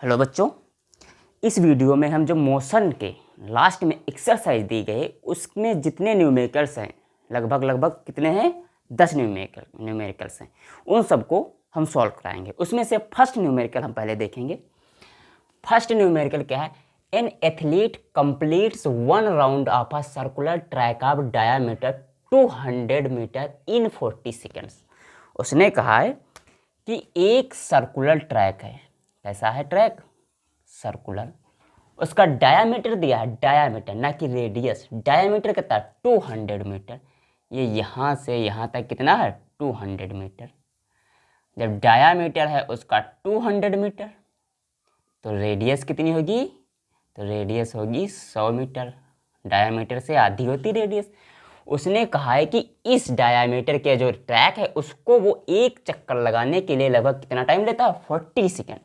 Hello बच्चों, इस video में हम जो मोशन के लास्ट में एक्सरसाइज दी गई उसमें जितने न्यूमेरिकल्स हैं लगभग कितने हैं 10 न्यूमेरिकल्स हैं, उन सबको हम सॉल्व कराएंगे। उसमें से फर्स्ट न्यूमेरिकल हम पहले देखेंगे। फर्स्ट न्यूमेरिकल क्या है? An athlete completes one round of a circular track of diameter 200 metre in 40 seconds. उसने कहा है कि एक सर्कुलर ट्रैक है। कैसा है ट्रैक? सर्कुलर। उसका डायामीटर दिया है, डायामीटर ना कि रेडियस। डायामीटर कितना? 200 मीटर। ये यहाँ से यहाँ तक कितना है? 200 मीटर। जब डायामीटर है उसका 200 मीटर तो रेडियस कितनी होगी? तो रेडियस होगी 100 मीटर। डायामीटर से आधी होती रेडियस। उसने कहा है कि इस डायामीटर के जो ट्रैक है उसको वो एक चक्कर लगाने के लिए लगभग कितना टाइम लेता है? 40 सेकेंड।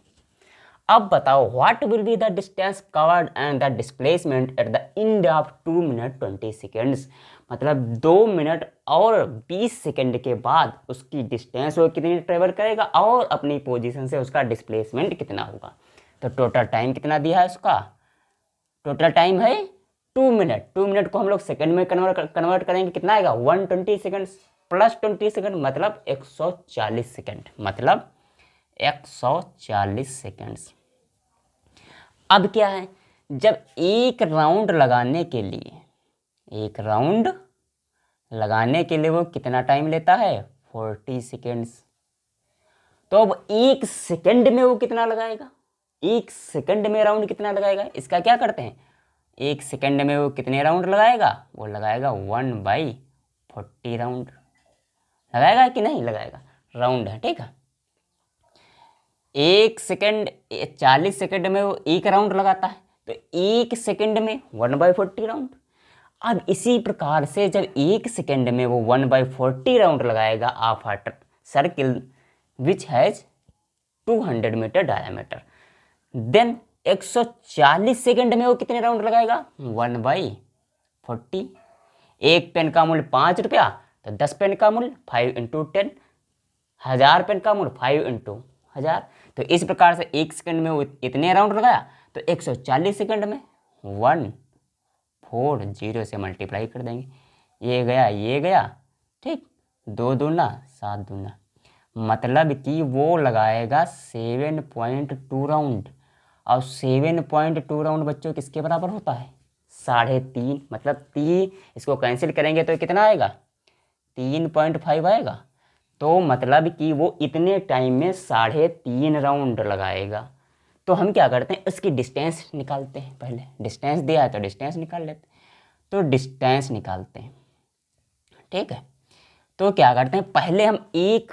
अब बताओ what will be the distance covered and the displacement at the end of 2 minute 20 seconds. मतलब 2 मिनट और 20 सेकेंड के बाद उसकी डिस्टेंस वो कितनी ट्रेवल करेगा और अपनी पोजीशन से उसका डिस्प्लेसमेंट कितना होगा। तो टोटल टाइम कितना दिया है उसका? टोटल टाइम है 2 मिनट। 2 मिनट को हम लोग सेकेंड में कन्वर्ट करेंगे, कितना आएगा? 120 सेकेंड्स प्लस 20 सेकेंड मतलब 140 सेकेंड। मतलब 140 सेकेंड्स। अब क्या है, जब एक राउंड लगाने के लिए वो कितना टाइम लेता है? 40 सेकेंड्स। तो अब एक सेकेंड में वो कितना लगाएगा? एक सेकेंड में राउंड कितना लगाएगा? इसका क्या करते हैं, एक सेकेंड में वो कितने राउंड लगाएगा? वो लगाएगा 1/40 राउंड। लगाएगा कि नहीं लगाएगा? राउंड है, ठीक है। एक सेकेंड 40 सेकेंड में वो एक राउंड लगाता है तो एक सेकेंड में 1/40 राउंड। अब इसी प्रकार से जब एक सेकेंड में वो 1/40 राउंड लगाएगा of a circle which has 200 metre diameter, then 140 second में वो कितने राउंड लगाएगा? 1/40। एक पेन का मूल्य 5 रुपया तो 10 पेन का मूल्य 5 × 10। 1000 पेन का मूल्य 5 × 1000। तो इस प्रकार से एक सेकंड में वो इतने राउंड लगाया तो 140 सेकंड में 140 से मल्टीप्लाई कर देंगे। ये गया, ठीक। 2 दूना 7 दूना, मतलब कि वो लगाएगा 7.2 राउंड। और 7.2 राउंड बच्चों किसके बराबर होता है? 3.5। मतलब 3 इसको कैंसिल करेंगे तो कितना आएगा? 3.5 आएगा। तो मतलब कि वो इतने टाइम में 3.5 राउंड लगाएगा। तो हम क्या करते हैं, इसकी डिस्टेंस निकालते हैं। पहले डिस्टेंस दिया है तो डिस्टेंस निकाल लेते हैं। तो डिस्टेंस निकालते हैं, ठीक है। तो क्या करते हैं, पहले हम एक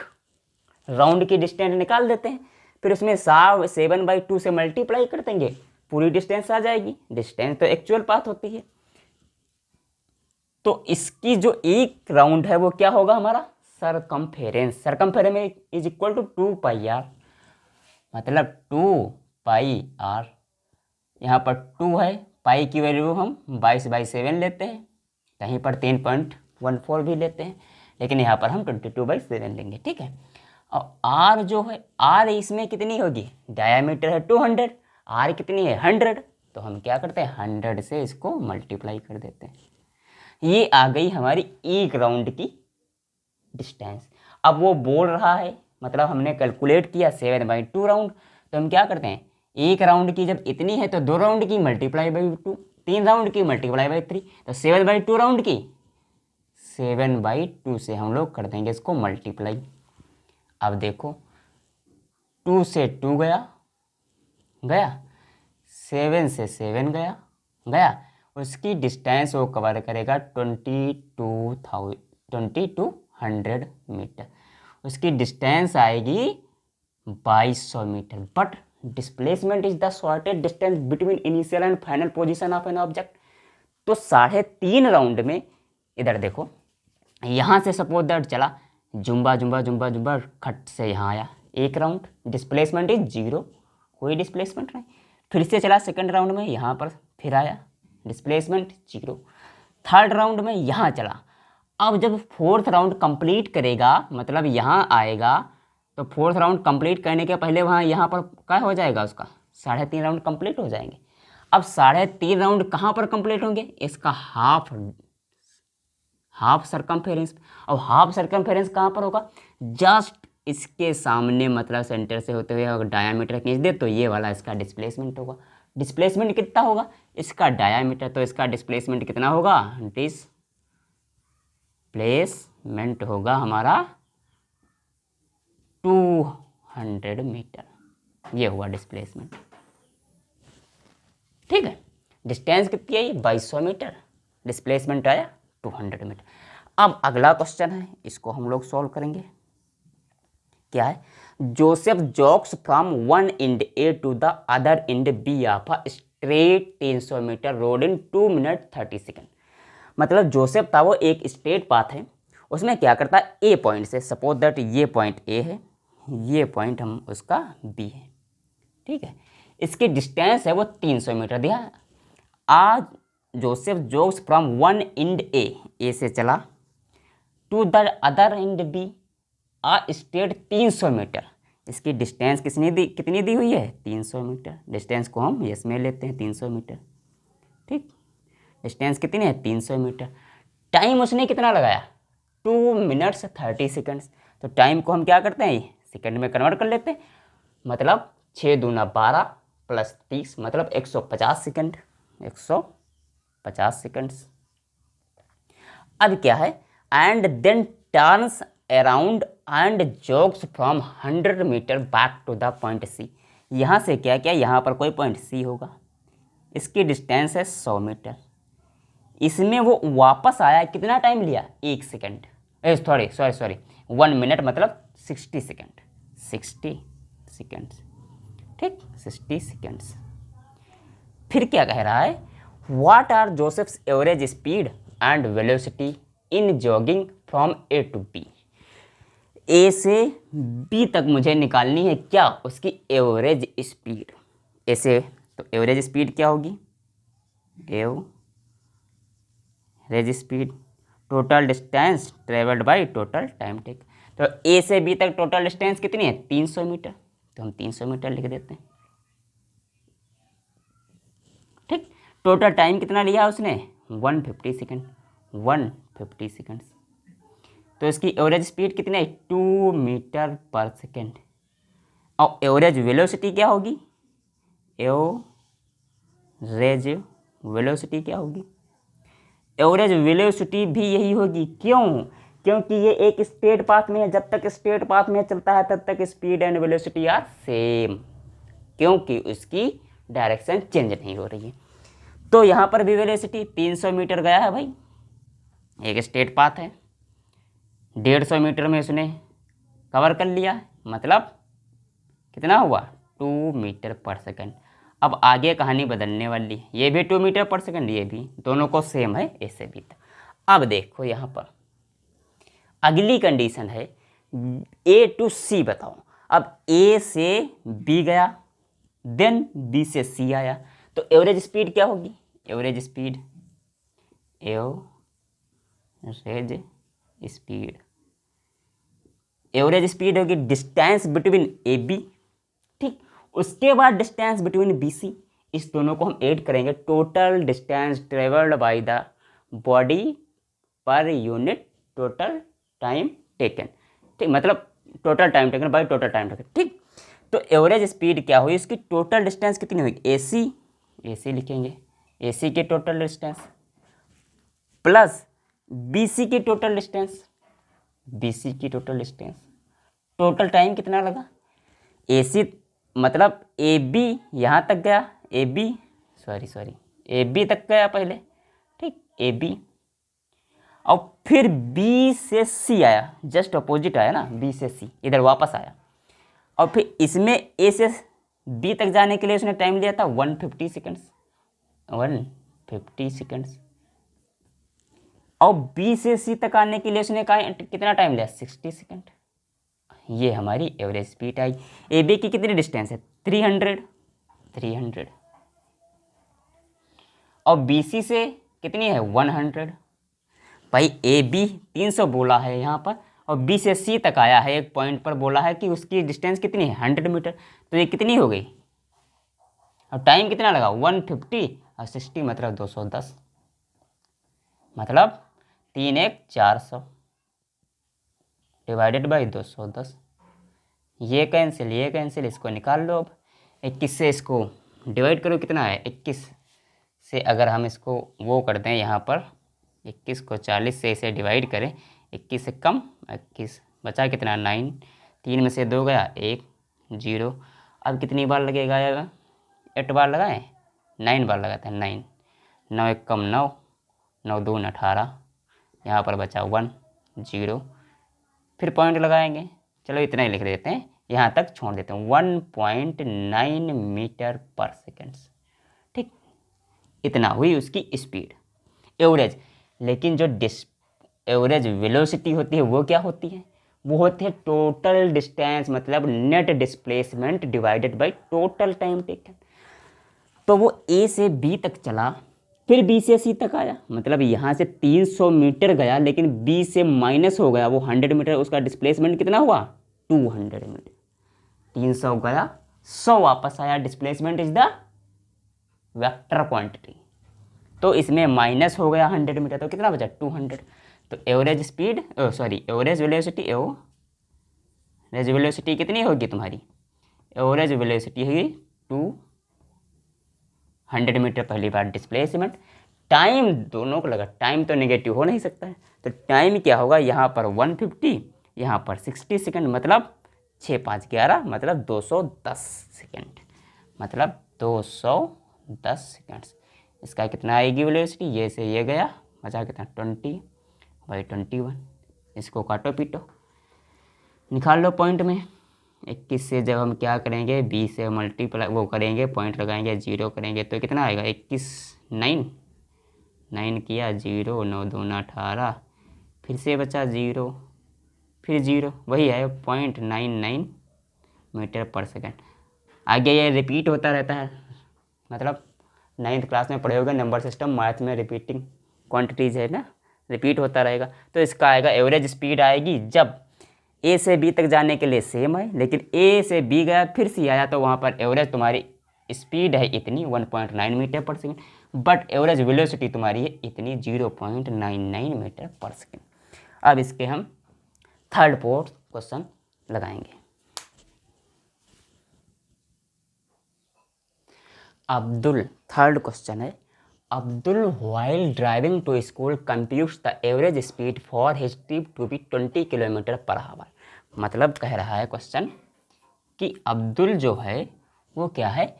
राउंड की डिस्टेंस निकाल देते हैं, फिर उसमें 7/2 से मल्टीप्लाई कर देंगे, पूरी डिस्टेंस आ जाएगी। डिस्टेंस तो एक्चुअल पाथ होती है। तो इसकी जो एक राउंड है वो क्या होगा हमारा? Circumference. Circumference is equal to 2πr, मतलब 2πr। यहाँ पर 2 है, पाई की वैल्यू हम 22/7 लेते हैं, कहीं पर 3.14 भी लेते हैं, लेकिन यहाँ पर हम 22/7 लेंगे, ठीक है। और r जो है, r इसमें कितनी होगी? डायामीटर है 200, r कितनी है? 100। तो हम क्या करते हैं, 100 से इसको मल्टीप्लाई कर देते हैं। ये आ गई हमारी एक राउंड की डिस्टेंस। अब वो बोल रहा है, मतलब हमने कैलकुलेट किया 7/2 राउंड, तो हम क्या करते हैं, एक राउंड की जब इतनी है तो 2 राउंड की मल्टीप्लाई बाई 2, 3 राउंड की मल्टीप्लाई बाई 3, तो 7/2 राउंड की 7/2 से हम लोग कर देंगे इसको मल्टीप्लाई। अब देखो 2 से 2 गया, 7 से 7 गया, उसकी डिस्टेंस वो कवर करेगा 2200 मीटर। उसकी डिस्टेंस आएगी 2200 metre. But displacement is the shortest distance between initial and final position of an object. तो 3.5 राउंड में, इधर देखो, यहाँ से सपोज दैट चला, जुम्बा खट से यहाँ आया, एक राउंड, डिस्प्लेसमेंट इज 0, कोई डिस्प्लेसमेंट नहीं। फिर से चला सेकंड राउंड में, यहाँ पर फिर आया, डिस्प्लेसमेंट 0। थर्ड राउंड में यहाँ चला। अब जब फोर्थ राउंड कंप्लीट करेगा, मतलब यहाँ आएगा, तो फोर्थ राउंड कंप्लीट करने के पहले वहाँ यहाँ पर क्या हो जाएगा, उसका 3.5 राउंड कंप्लीट हो जाएंगे। अब 3.5 राउंड कहाँ पर कंप्लीट होंगे? इसका हाफ सरकमफेरेंस। अब हाफ सरकमफेरेंस कहाँ पर होगा? जस्ट इसके सामने, मतलब सेंटर से होते हुए अगर डायामीटर खींच दे तो ये वाला इसका डिस्प्लेसमेंट होगा। डिस्प्लेसमेंट कितना होगा? इसका डायामीटर, तो इसका डिस्प्लेसमेंट कितना होगा? डिस्प्लेसमेंट होगा हमारा 200 मीटर। ये हुआ डिस्प्लेसमेंट। ठीक है, डिस्टेंस कितनी आई? 2200 मीटर। डिस्प्लेसमेंट आया 200 मीटर। अब अगला क्वेश्चन है, इसको हम लोग सॉल्व करेंगे। क्या है? Joseph jogs from one end A to the other end B of a straight 300 metre road in 2 minute 30 second. मतलब जोसेफ था, वो एक स्ट्रेट पाथ है, उसमें क्या करता है? ए पॉइंट से, सपोज दैट ये पॉइंट ए है, ये पॉइंट हम उसका बी है। ठीक है, इसकी डिस्टेंस है वो 300 मीटर दिया है। आज Joseph jogs from one end A से चला to the other end B आ स्ट्रेट 300 मीटर। इसकी डिस्टेंस कितनी दी हुई है? 300 मीटर। डिस्टेंस को हम इसमें लेते हैं 300 मीटर। ठीक, डिस्टेंस कितनी है? 300 मीटर। टाइम उसने कितना लगाया? 2 मिनट्स 30 सेकंड्स। तो टाइम को हम क्या करते हैं? सेकंड में कन्वर्ट कर लेते हैं। मतलब 6 दूना 12 प्लस 30 मतलब 150 सेकंड। 150 सेकंड्स। अब क्या है? And then turns around and jogs from 100 metre back to the point C. यहाँ से क्या क्या, यहाँ पर कोई पॉइंट सी होगा, इसकी डिस्टेंस है 100 मीटर। इसमें वो वापस आया, कितना टाइम लिया? 1 सेकेंड, सॉरी 1 मिनट मतलब 60 सेकेंड। 60 सेकेंड्स। ठीक, 60 सेकेंड्स। फिर क्या कह रहा है? What are Joseph's average speed and velocity in jogging from A to B. A से बी तक मुझे निकालनी है क्या? उसकी एवरेज स्पीड। ऐसे तो एवरेज स्पीड क्या होगी? Average speed total distance travelled by total time take. तो ए से बी तक टोटल डिस्टेंस कितनी है? 300 मीटर। तो हम 300 मीटर लिख देते हैं। ठीक, टोटल टाइम कितना लिया उसने? 150 सेकेंड। 150 सेकेंड्स। तो इसकी एवरेज स्पीड कितनी है? 2 मीटर पर सेकेंड। और एवरेज वेलोसिटी क्या होगी? एवरेज वेलोसिटी क्या होगी? एवरेज वेलोसिटी भी यही होगी। क्यों? क्योंकि ये एक स्ट्रेट पाथ में है। जब तक स्ट्रेट पाथ में चलता है तब तक speed and velocity are same, क्योंकि उसकी डायरेक्शन चेंज नहीं हो रही है। तो यहाँ पर भी वेलोसिटी 300 मीटर गया है भाई, एक स्ट्रेट पाथ है। 150 मीटर में उसने कवर कर लिया, मतलब कितना हुआ? 2 मीटर पर सेकेंड। अब आगे कहानी बदलने वाली है। ये भी 2 मीटर पर सेकेंड, ये भी, दोनों को सेम है ए से बी तक। अब देखो यहाँ पर अगली कंडीशन है ए टू सी बताओ। अब ए से बी गया, देन बी से सी आया, तो एवरेज स्पीड क्या होगी? एवरेज स्पीड होगी डिस्टेंस बिटवीन ए बी। ठीक, उसके बाद डिस्टेंस बिटवीन बी सी। इस दोनों को हम ऐड करेंगे। Total distance travelled by the body per unit total time taken. ठीक, मतलब total time taken by total time taken. ठीक, तो एवरेज स्पीड क्या हुई? इसकी टोटल डिस्टेंस कितनी होगी? ए सी लिखेंगे, ए सी की total distance plus B C की टोटल डिस्टेंस, टोटल टाइम कितना लगा? ए सी मतलब ए बी यहाँ तक गया, ए बी तक गया पहले। ठीक, ए बी, और फिर बी से सी आया, जस्ट अपोजिट आया ना, बी से सी इधर वापस आया। और फिर इसमें ए से बी तक जाने के लिए उसने टाइम लिया था 150 सेकेंड्स। और बी से सी तक आने के लिए उसने कितना टाइम लिया? 60 सेकेंड। ये हमारी एवरेज स्पीड आई। ए बी की कितनी डिस्टेंस है? 300। और बी सी से कितनी है? 100। भाई ए बी 300 बोला है यहाँ पर, और बी से सी तक आया है, एक पॉइंट पर बोला है कि उसकी डिस्टेंस कितनी है? 100 मीटर। तो ये कितनी हो गई? अब टाइम कितना लगा 150 और 60 मतलब 210, मतलब 3 1 400 डिवाइडेड बाई 210। ये कैंसिल, इसको निकाल लो। अब 21 से इसको डिवाइड करो, कितना है 21 से अगर हम इसको वो कर दें यहाँ पर 21 को 40 से इसे डिवाइड करें, 21 से कम 21 बचा कितना 9, 3 में से 2 गया 1 0। अब कितनी बार लगेगा, 8 बार लगाएं, 9 बार लगाते हैं, 9 9 1 कम 9, 9 2 18, यहाँ पर बचा 1 0, फिर पॉइंट लगाएंगे। चलो इतना ही लिख देते हैं, यहाँ तक छोड़ देते हैं 1.9 मीटर पर सेकेंड। ठीक, इतना हुई उसकी स्पीड एवरेज। लेकिन जो एवरेज वेलोसिटी होती है वो क्या होती है, वो होती है टोटल डिस्टेंस, मतलब net displacement divided by total time taken. तो वो ए से बी तक चला, फिर बी से सी तक आया, मतलब यहाँ से 300 मीटर गया, लेकिन बी से माइनस हो गया वो 100 मीटर, उसका डिस्प्लेसमेंट कितना हुआ 200 मीटर। 300 गया 100 वापस आया, displacement is the vector quantity. तो इसमें माइनस हो गया 100 मीटर, तो कितना बचा 200। तो एवरेज स्पीड एवरेज वेलोसिटी कितनी होगी तुम्हारी, एवरेज वेलोसिटी होगी 200 मीटर पहली बार डिस्प्लेसमेंट। टाइम दोनों को लगा, टाइम तो नेगेटिव हो नहीं सकता है, तो टाइम क्या होगा, यहाँ पर 150, यहाँ पर 60 सेकेंड, मतलब 6 5 11 मतलब 210 सेकेंड, मतलब 210 सेकेंड्स। इसका कितना आएगी वेलोसिटी, ये से ये गया, बचा कितना 20/21। इसको काटो पीटो निकाल लो पॉइंट में। 21 से जब हम क्या करेंगे, 20 से मल्टीप्लाई वो करेंगे, पॉइंट लगाएंगे, 0 करेंगे, तो कितना आएगा 21 9 किया 0, 9 2 18, फिर से बचा 0, फिर 0, वही है 0.99 मीटर पर सेकेंड। आगे ये रिपीट होता रहता है, मतलब 9th क्लास में पढ़े होगे नंबर सिस्टम, मैथ में रिपीटिंग क्वांटिटीज़ है ना, रिपीट होता रहेगा। तो इसका आएगा एवरेज स्पीड आएगी जब ए से बी तक जाने के लिए सेम है, लेकिन ए से बी गया फिर सी आया, तो वहाँ पर एवरेज तुम्हारी स्पीड है इतनी 1.9 मीटर पर सेकेंड, बट एवरेज वेलोसिटी तुम्हारी है इतनी 0.99 मीटर पर सेकेंड। अब इसके हम थर्ड फोर्थ क्वेश्चन लगाएंगे। अब्दुल, थर्ड क्वेश्चन है, Abdul while driving to school computes the average speed for his trip to be 20 kilometre per hour. मतलब कह रहा है क्वेश्चन कि अब्दुल जो है वो क्या है,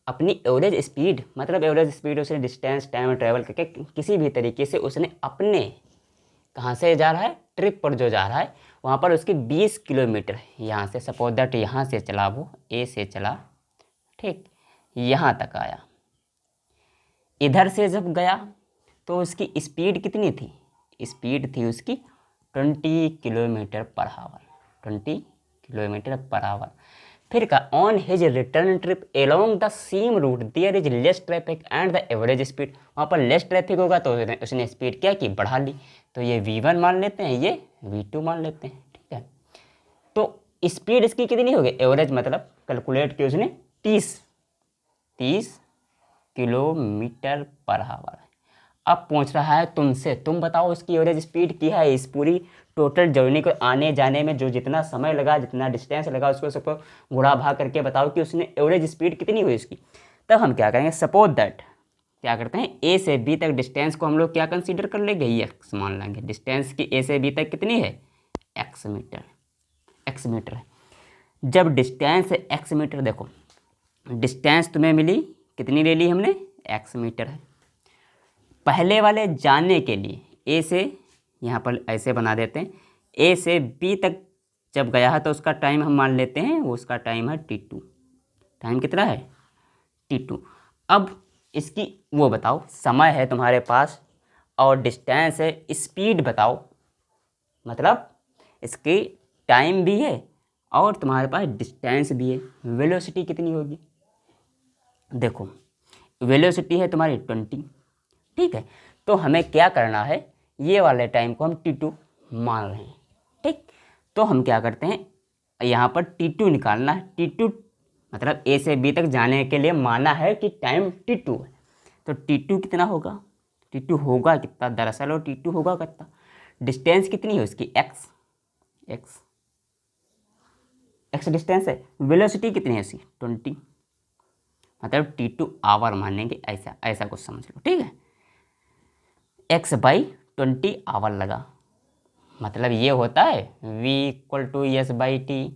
अपनी एवरेज स्पीड, मतलब एवरेज स्पीड उसने डिस्टेंस टाइम ट्रेवल करके किसी भी तरीके से उसने अपने कहाँ से जा रहा है, ट्रिप पर जो जा रहा है वहाँ पर उसकी 20 किलोमीटर, यहाँ से सपोज दैट यहाँ से चला, वो ए से चला, ठीक, यहाँ तक आया। इधर से जब गया तो उसकी स्पीड कितनी थी, स्पीड थी उसकी 20 kilometre per our, 20 kilometre per hour. फिर का on his return trip along the same route there is less traffic and the average speed, वहाँ पर लेस ट्रैफिक होगा तो उसने स्पीड क्या की, बढ़ा ली। तो ये V1 मान लेते हैं, ये V2 मान लेते हैं, ठीक है। तो स्पीड इसकी कितनी होगी, एवरेज मतलब कैलकुलेट की उसने 30 किलोमीटर पर आवर। अब पूछ रहा है तुमसे, तुम बताओ उसकी एवरेज स्पीड क्या है, इस पूरी टोटल जर्नी को आने जाने में जो जितना समय लगा, जितना डिस्टेंस लगा, उसको सबको गुणा भाग करके बताओ कि उसने एवरेज स्पीड कितनी हुई उसकी। तब हम क्या करेंगे, सपोज दैट क्या करते हैं, ए से बी तक डिस्टेंस को हम लोग क्या कंसीडर कर लेंगे, एक्स मान लेंगे। डिस्टेंस की ए से बी तक कितनी है, एक्स मीटर है। जब डिस्टेंस है एक्स मीटर, देखो डिस्टेंस तुम्हें मिली कितनी ले ली हमने, एक्स मीटर है। पहले वाले जाने के लिए ए से, यहाँ पर ऐसे बना देते हैं, ए से बी तक जब गया है तो उसका टाइम हम मान लेते हैं, वो उसका टाइम है T2। टाइम कितना है T2। अब इसकी वो बताओ, समय है तुम्हारे पास और डिस्टेंस है, स्पीड बताओ, मतलब इसकी टाइम भी है और तुम्हारे पास डिस्टेंस भी है, वेलोसिटी कितनी होगी। देखो वेलोसिटी है तुम्हारी 20, ठीक है। तो हमें क्या करना है, ये वाले टाइम को हम T2 मान रहे हैं, ठीक। तो हम क्या करते हैं, यहाँ पर T2 निकालना है। T2 मतलब ए से बी तक जाने के लिए माना है कि टाइम t2 है। तो t2 कितना होगा, t2 होगा कितना दरअसल, और t2 होगा कितना, डिस्टेंस कितनी है उसकी x, x डिस्टेंस है, वेलोसिटी कितनी है उसकी 20, मतलब t2 आवर मानेंगे, ऐसा कुछ समझ लो, ठीक है। x/20 आवर लगा, मतलब ये होता है v = s/t,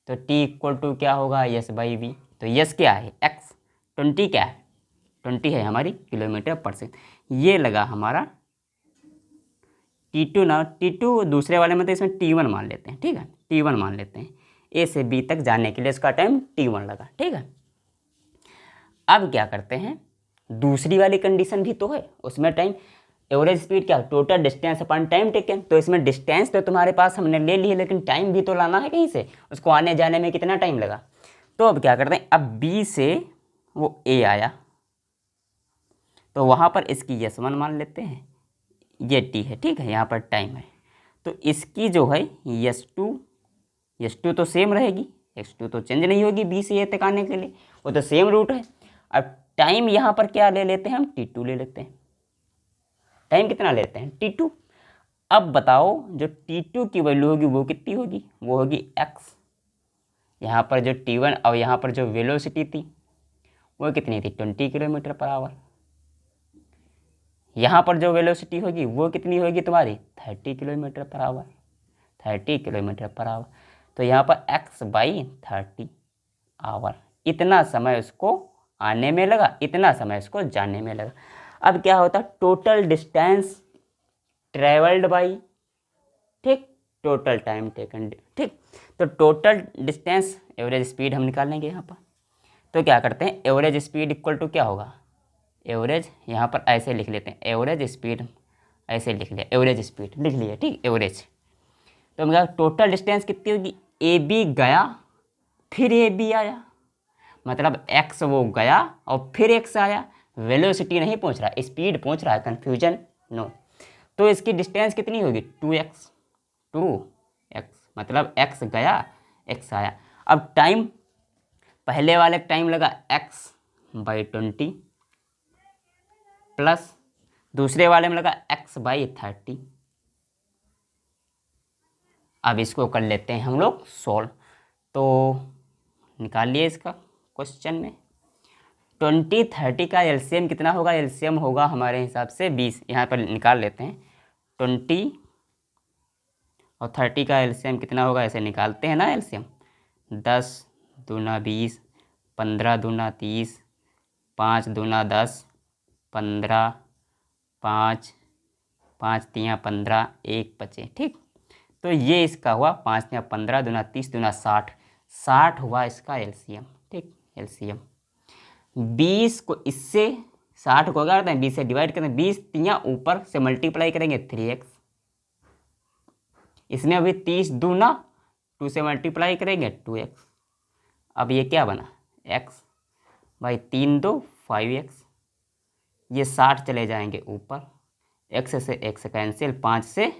तो t = क्या होगा s/v, तो यस क्या है x, 20 क्या है 20 है हमारी km/s। ये लगा हमारा t2 ना, t2 दूसरे वाले में तो इसमें t1 मान लेते हैं, ठीक है, t1 मान लेते हैं, a से b तक जाने के लिए इसका टाइम t1 लगा, ठीक है। अब क्या करते हैं, दूसरी वाली कंडीशन भी तो है, उसमें टाइम एवरेज स्पीड क्या, टोटल डिस्टेंस अपन टाइम टेकन, तो इसमें डिस्टेंस तो तुम्हारे पास हमने ले ली है, लेकिन टाइम भी तो लाना है कहीं से, उसको आने जाने में कितना टाइम लगा। तो अब क्या करते हैं, अब बी से वो ए आया, तो वहाँ पर इसकी S1 मान लेते हैं, ये टी है, ठीक है, यहाँ पर टाइम है, तो इसकी जो है S2 तो सेम रहेगी, x2 तो चेंज नहीं होगी बी से ए तक आने के लिए, वो तो सेम रूट है। अब टाइम यहाँ पर क्या ले लेते हैं हम, t2 ले लेते हैं, टाइम कितना लेते हैं t2। अब बताओ जो t2 की वैल्यू होगी वो कितनी होगी, वो होगी x, यहाँ पर जो t1 और यहाँ पर जो वेलोसिटी थी वो कितनी थी 20 km/h, यहाँ पर जो वेलोसिटी होगी वो कितनी होगी तुम्हारी 30 km/h, 30 km/h, तो यहाँ पर x/30 आवर, इतना समय उसको आने में लगा, इतना समय उसको जाने में लगा। अब क्या होता, टोटल डिस्टेंस ट्रेवल्ड बाई, ठीक, टोटल टाइम टेकन, ठीक, तो टोटल डिस्टेंस एवरेज स्पीड हम निकालेंगे यहाँ पर, तो क्या करते हैं एवरेज स्पीड इक्वल टू क्या होगा, एवरेज यहाँ पर ऐसे लिख लेते हैं, एवरेज स्पीड ऐसे लिख लिया, एवरेज स्पीड लिख लिया, ठीक, एवरेज। तो हम टोटल डिस्टेंस कितनी होगी, ए बी गया फिर ए बी आया, मतलब एक्स वो गया और फिर एक्स आया, वेलोसिटी नहीं पहुंच रहा, स्पीड पहुंच रहा है, कन्फ्यूजन नो। तो इसकी डिस्टेंस कितनी होगी 2x, मतलब x गया x आया। अब टाइम पहले वाले टाइम लगा x/20 प्लस दूसरे वाले में लगा x/30। अब इसको कर लेते हैं हम लोग सॉल्व, तो निकाल लिए इसका क्वेश्चन में 20-30 का एलसीएम कितना होगा, एलसीएम होगा हमारे हिसाब से 20, यहाँ पर निकाल लेते हैं 20 और 30 का एलसीएम कितना होगा, ऐसे निकालते हैं ना एलसीएम, 10 दूना 20, 15 दूना 30, 5 दूना 10, 15, 5 5 तियाँ 15, 1 बचे, ठीक। तो ये इसका हुआ 5 तियाँ 15 दूना 30 दूना 60 हुआ इसका एलसीएम, ठीक, एलसीएम। 20 को इससे 60 को क्या करते हैं 20 से डिवाइड करते हैं, 20 तियाँ ऊपर से मल्टीप्लाई करेंगे 3x, इसमें अभी 30 दूना 2 से मल्टीप्लाई करेंगे 2x, अब ये क्या बना x भाई 3 2 5x, ये 60 चले जाएंगे ऊपर, x से x कैंसिल, 5 से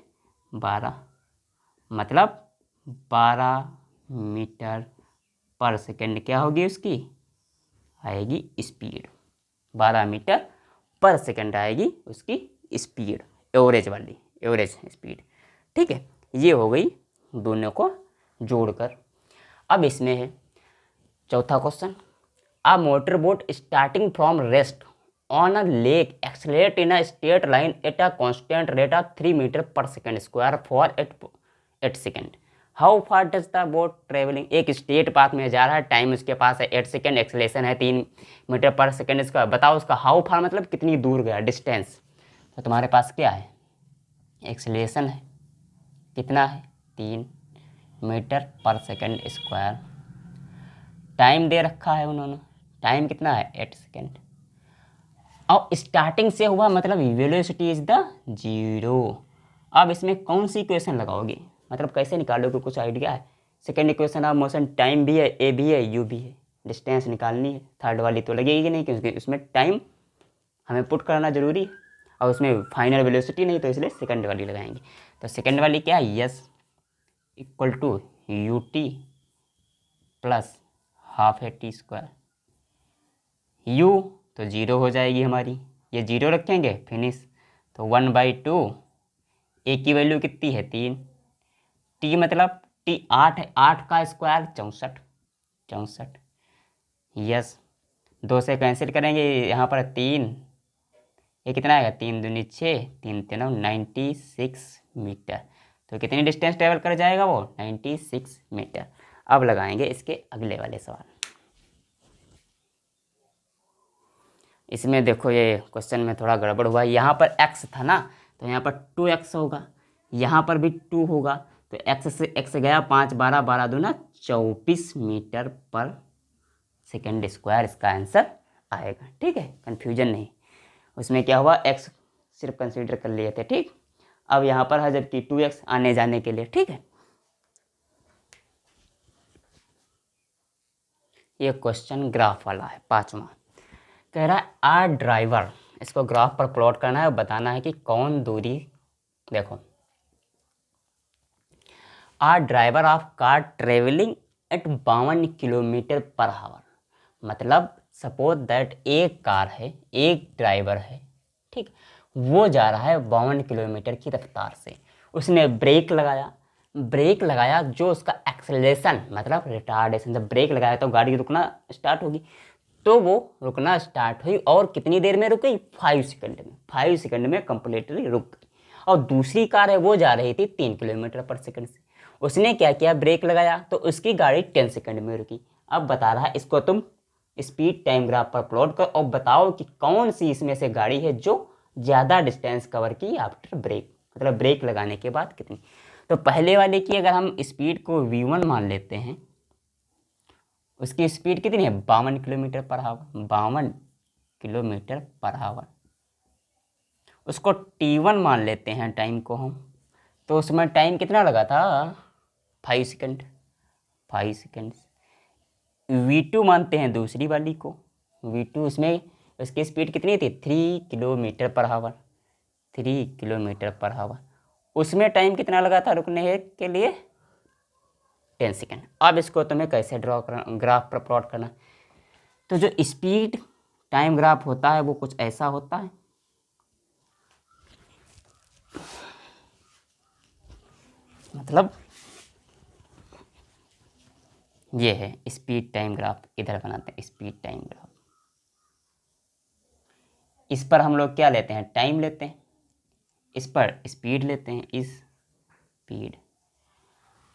12, मतलब 12 मीटर पर सेकेंड क्या होगी उसकी आएगी स्पीड, 12 मीटर पर सेकेंड आएगी उसकी स्पीड, एवरेज वाली एवरेज स्पीड, ठीक है। ये हो गई दोनों को जोड़कर। अब इसमें है चौथा question, a motor boat starting from rest on a lake accelerate in a straight line at a constant rate of 3 metre पर second square for 8 second, how far does the boat travelling, एक straight path में जा रहा है, time उसके पास है 8 second, acceleration है 3 metre पर सेकेंड इसका, बताओ उसका हाउ फार मतलब कितनी दूर गया, डिस्टेंस। तो तुम्हारे पास क्या है एक्सेलेरेशन है कितना है 3 मीटर पर सेकेंड स्क्वायर, टाइम दे रखा है उन्होंने, टाइम कितना है 8 सेकेंड, और स्टार्टिंग से हुआ मतलब वेलोसिटी इज द 0। अब इसमें कौन सी इक्वेशन लगाओगे, मतलब कैसे निकालोगे, कुछ आइडिया है। Second equation of motion time भी है, ए भी है, यू भी है, डिस्टेंस निकालनी है, थर्ड वाली तो लगेगी नहीं क्योंकि उसमें टाइम हमें पुट करना जरूरी है और उसमें फाइनल वेलोसिटी नहीं, तो इसलिए सेकंड वाली लगाएंगे। तो सेकंड वाली क्या है, S equal to U T plus half है टी स्क्वायर। यू तो 0 हो जाएगी हमारी, ये 0 रखेंगे फिनिश। तो 1/2, ए की वैल्यू कितनी है 3, टी मतलब टी 8 है, 8 का स्क्वायर 64, 64। यस, 2 से कैंसिल करेंगे, यहाँ पर 3, ये कितना आएगा 3 दूनी 6, 3 3 96 मीटर। तो कितनी डिस्टेंस ट्रेवल कर जाएगा वो 96 मीटर। अब लगाएंगे इसके अगले वाले सवाल। इसमें देखो ये क्वेश्चन में थोड़ा गड़बड़ हुआ, यहाँ पर x था ना, तो यहाँ पर 2x होगा, यहाँ पर भी 2 होगा, तो x से x गया 5 12 12 दूना 24 मीटर पर सेकेंड स्क्वायर इसका आंसर आएगा। ठीक है, कन्फ्यूजन नहीं। उसमें क्या हुआ, x सिर्फ कंसीडर कर लिए थे। ठीक, अब यहाँ पर है जबकि 2x आने जाने के लिए। ठीक है, ये क्वेश्चन ग्राफ वाला है, 5वां। कह रहा है आ ड्राइवर, इसको ग्राफ पर प्लॉट करना है और बताना है कि कौन दूरी। देखो, a driver of car travelling at 52 kilometre per hour. मतलब सपोज दैट एक कार है, एक ड्राइवर है, ठीक, वो जा रहा है 52 किलोमीटर की रफ्तार से। उसने ब्रेक लगाया, ब्रेक लगाया, जो उसका एक्सेलरेशन मतलब रिटार्डेशन, जब ब्रेक लगाया तो गाड़ी रुकना स्टार्ट होगी, तो वो रुकना स्टार्ट हुई और कितनी देर में रुक गई 5 सेकंड में, 5 सेकंड में कंप्लीटली रुक गई। और दूसरी कार है वो जा रही थी 3 किलोमीटर पर सेकंड से, उसने क्या किया, ब्रेक लगाया तो उसकी गाड़ी 10 सेकंड में रुकी। अब बता रहा है इसको तुम स्पीड टाइम ग्राफ पर प्लॉट करो और बताओ कि कौन सी इसमें से गाड़ी है जो ज़्यादा डिस्टेंस कवर की आफ्टर ब्रेक, मतलब ब्रेक लगाने के बाद कितनी। तो पहले वाले की अगर हम स्पीड को v1 मान लेते हैं, उसकी स्पीड कितनी है 52 kilometre per our, 52 kilometre per our. उसको t1 मान लेते हैं टाइम को हम, तो उसमें टाइम कितना लगा था 5 सेकंड, 5 सेकंड। v2 मानते हैं दूसरी वाली को, v2 उसमें उसकी स्पीड कितनी थी 3 kilometre per our, 3 kilometre per our. उसमें टाइम कितना लगा था रुकने के लिए 10 सेकंड। अब इसको तुम्हें कैसे ड्रॉ करना, ग्राफ पर प्लॉट करना। तो जो स्पीड टाइम ग्राफ होता है वो कुछ ऐसा होता है, मतलब ये है स्पीड टाइम ग्राफ। इधर बनाते हैं स्पीड टाइम ग्राफ। इस पर हम लोग क्या लेते हैं, टाइम लेते हैं, इस पर स्पीड लेते हैं, इस स्पीड।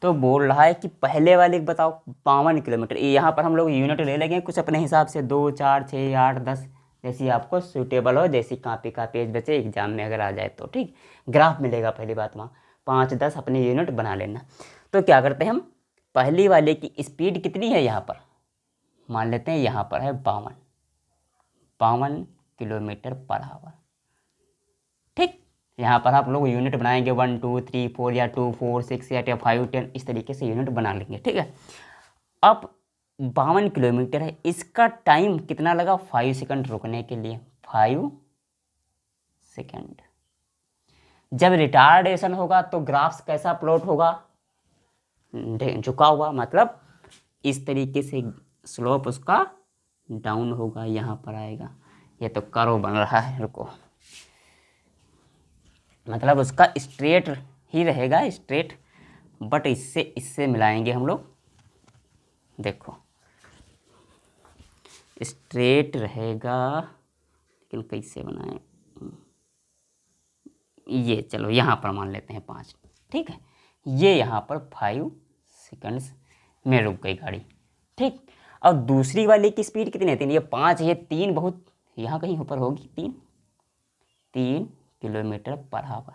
तो बोल रहा है कि पहले वाले बताओ 52 किलोमीटर, यहाँ पर हम लोग यूनिट ले लेंगे कुछ अपने हिसाब से, 2 4 6 8 10 जैसी आपको सूटेबल हो, जैसी कॉपी का पेज बचे एग्जाम में अगर आ जाए तो। ठीक, ग्राफ मिलेगा पहली बात, वहाँ 5 10 अपने यूनिट बना लेना। तो क्या करते हैं हम, पहली वाले की स्पीड कितनी है यहाँ पर मान लेते हैं, यहाँ पर है 52 किलोमीटर पर आवर। ठीक, यहाँ पर आप लोग यूनिट बनाएंगे 1 2 3 4 या 2 4 6 8 या 5 10 इस तरीके से यूनिट बना लेंगे। ठीक है, अब 52 किलोमीटर है, इसका टाइम कितना लगा 5 सेकंड रुकने के लिए, 5 सेकंड। जब रिटार्डेशन होगा तो ग्राफ्स कैसा प्लॉट होगा, झुका हुआ, मतलब इस तरीके से स्लोप उसका डाउन होगा, यहाँ पर आएगा। ये तो कर्व बन रहा है, रुको, मतलब उसका स्ट्रेट ही रहेगा, स्ट्रेट, बट इससे मिलाएंगे हम लोग। देखो स्ट्रेट रहेगा, लेकिन कैसे बनाएं, ये चलो यहाँ पर मान लेते हैं 5। ठीक है, ये यहाँ पर 5 सेकंड्स में रुक गई गाड़ी। ठीक, और दूसरी वाली की स्पीड कितनी है 3, ये 5, ये 3 बहुत यहाँ कहीं ऊपर होगी, 3 किलोमीटर पर आवर।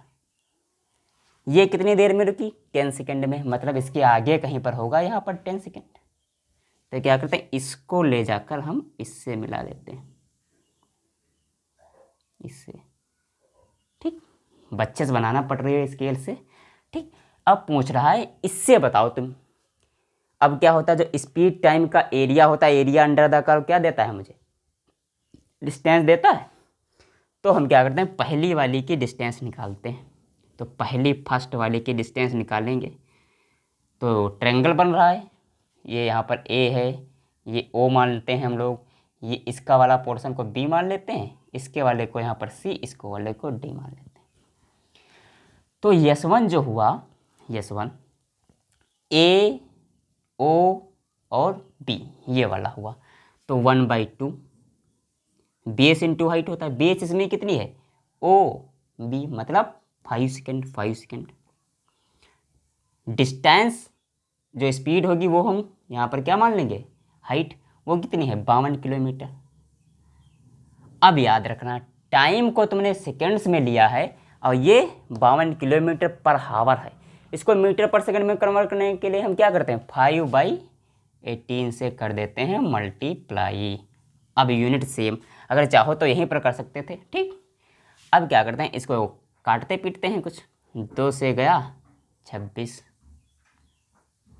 ये कितनी देर में रुकी 10 सेकंड में, मतलब इसके आगे कहीं पर होगा यहाँ पर 10 सेकंड। तो क्या करते हैं, इसको ले जाकर हम इससे मिला देते हैं, इससे। ठीक, बच्चे से बनाना पड़ रही है स्केल से। ठीक, अब पूछ रहा है इससे बताओ तुम। अब क्या होता है, जो स्पीड टाइम का एरिया होता है, एरिया अंडर द कर्व क्या देता है मुझे, डिस्टेंस देता है। तो हम क्या करते हैं, पहली वाली की डिस्टेंस निकालते हैं। तो पहली फर्स्ट वाली की डिस्टेंस निकालेंगे, तो ट्रायंगल बन रहा है, ये यहाँ पर ए है, ये O मानते हैं हम लोग, ये इसका वाला पोर्शन को B मान लेते हैं, इसके वाले को यहाँ पर C, इसको वाले को D मान लेते हैं। तो S1 जो हुआ, S1 A, O और B ये वाला हुआ, तो 1/2 बेस इंटू हाइट होता है। बेस इसमें कितनी है, OB, मतलब 5 सेकेंड, 5 सेकेंड। डिस्टेंस जो स्पीड होगी वो हम यहाँ पर क्या मान लेंगे, हाइट, वो कितनी है 52 किलोमीटर। अब याद रखना टाइम को तुमने सेकेंड्स में लिया है और ये 52 किलोमीटर पर हावर है। इसको मीटर पर सेकंड में कन्वर्ट करने के लिए हम क्या करते हैं, 5/18 से कर देते हैं मल्टीप्लाई। अब यूनिट सेम, अगर चाहो तो यहीं पर कर सकते थे, ठीक। अब क्या करते हैं, इसको काटते पीटते हैं कुछ, 2 से गया 26,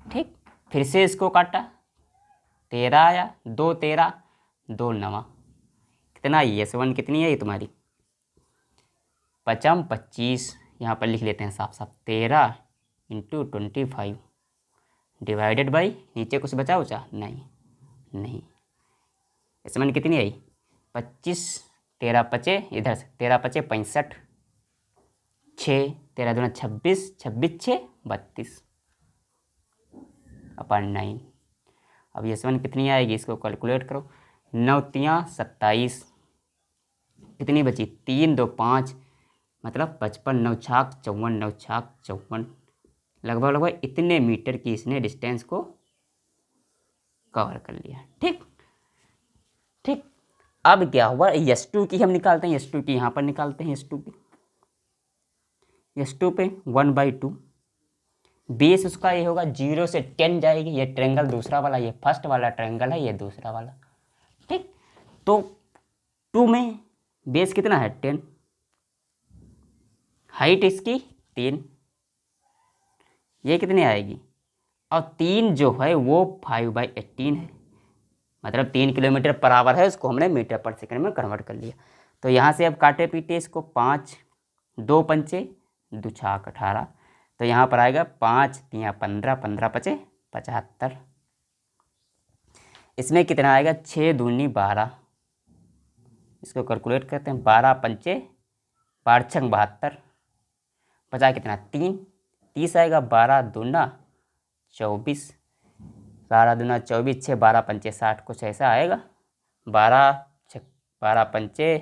ठीक। फिर से इसको काटा, 13 आया, 2 13, 2 9, कितना, S1 कितनी है ये तुम्हारी 5 25, यहाँ पर लिख लेते हैं साफ साफ, 13 × 25 डिवाइडेड बाई, नीचे कुछ बचा उचा नहीं, S1 कितनी आई 25, 13 पचे, इधर से 13 पचे 65, 6 13 दूना 26, 26 6 32 अपन 9। अब S1 कितनी आएगी, इसको कैलकुलेट करो, 9 3 27, कितनी बची 3 2 5, मतलब 55, 9 छाक 54, 9 छाक 54, लगभग इतने मीटर की इसने डिस्टेंस को कवर कर लिया, ठीक। अब क्या हुआ, S2 की हम निकालते हैं, S2 की यहाँ पर निकालते हैं, S2 पे 1/2, बेस उसका ये होगा 0 से 10 जाएगी, ये ट्रायंगल दूसरा वाला, ये फर्स्ट वाला ट्रायंगल है, ये दूसरा वाला, ठीक। तो 2 में बेस कितना है 10, हाइट इसकी 3, ये कितनी आएगी, और 3 जो है वो 5/18 है, मतलब 3 किलोमीटर पर आवर है, उसको हमने मीटर पर सेकंड में कन्वर्ट कर लिया। तो यहाँ से अब काटे पीटे इसको, 5 2 पंचे 2 छाक 18, तो यहाँ पर आएगा 5 3 15, 15 पचे 75, इसमें कितना आएगा 6 दूनी 12, इसको कैलकुलेट करते हैं, 12 पंचे 12 छंग 72, बचा कितना 3, 30 आएगा, 12 दूना 24, 12 दूना 24, 6 12 पंचे 60, कुछ ऐसा आएगा, 12 पंचे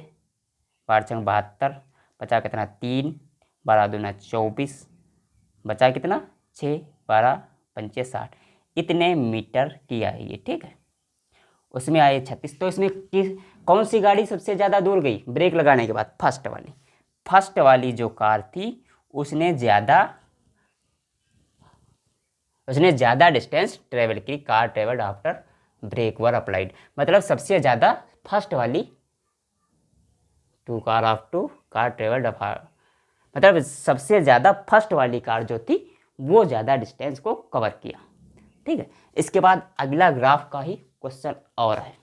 12 छंग 72, बचा कितना 3, 12 दूना 24, बचा कितना 6 12 पंचे 60, इतने मीटर की आएगी, ठीक है। उसमें आए 36, तो इसमें कौन सी गाड़ी सबसे ज़्यादा दूर गई ब्रेक लगाने के बाद, फर्स्ट वाली जो कार थी उसने ज़्यादा डिस्टेंस ट्रेवल की, कार ट्रेवल्ड आफ्टर ब्रेक वर अप्लाइड, मतलब सबसे ज़्यादा फर्स्ट वाली, कार ट्रेवल्ड, मतलब सबसे ज़्यादा फर्स्ट वाली कार जो थी वो ज़्यादा डिस्टेंस को कवर किया, ठीक है। इसके बाद अगला ग्राफ का ही क्वेश्चन और है,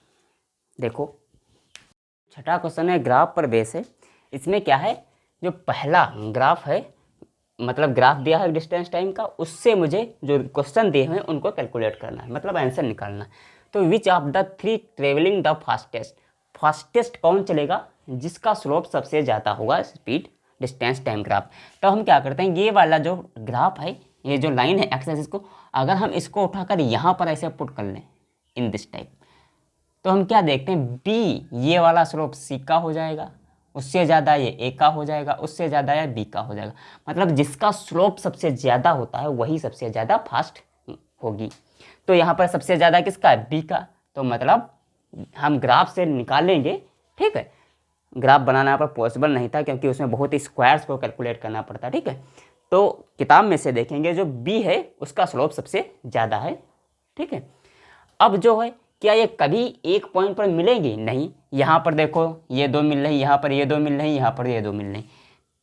देखो छठा क्वेश्चन है, ग्राफ पर बेस है। इसमें क्या है, जो पहला ग्राफ है, मतलब ग्राफ दिया है डिस्टेंस टाइम का, उससे मुझे जो क्वेश्चन दिए हुए हैं उनको कैलकुलेट करना है, मतलब आंसर निकालना है। तो विच of the 3 travelling the fastest कौन चलेगा, जिसका स्लोप सबसे ज़्यादा होगा, स्पीड डिस्टेंस टाइम ग्राफ। तो हम क्या करते हैं, ये वाला जो ग्राफ है, ये जो लाइन है एक्स एक्सिस को, अगर हम इसको उठाकर यहाँ पर ऐसे पुट कर लें इन दिस टाइप, तो हम क्या देखते हैं, बी ये वाला स्लोप सी का हो जाएगा, उससे ज़्यादा ये ए का हो जाएगा, उससे ज़्यादा ये बी का हो जाएगा, मतलब जिसका स्लोप सबसे ज़्यादा होता है वही सबसे ज़्यादा फास्ट होगी। तो यहाँ पर सबसे ज़्यादा किसका है, बी का, तो मतलब हम ग्राफ से निकालेंगे, ठीक है। ग्राफ बनाना यहाँ पर पॉसिबल नहीं था क्योंकि उसमें बहुत ही स्क्वायर्स को कैलकुलेट करना पड़ता, ठीक है। तो किताब में से देखेंगे जो बी है उसका स्लोप सबसे ज़्यादा है, ठीक है। अब जो है, क्या ये कभी एक पॉइंट पर मिलेंगी, नहीं। यहाँ पर देखो ये 2 मिल रही, यहाँ पर ये 2 मिल रही, यहाँ पर ये 2 मिल रही,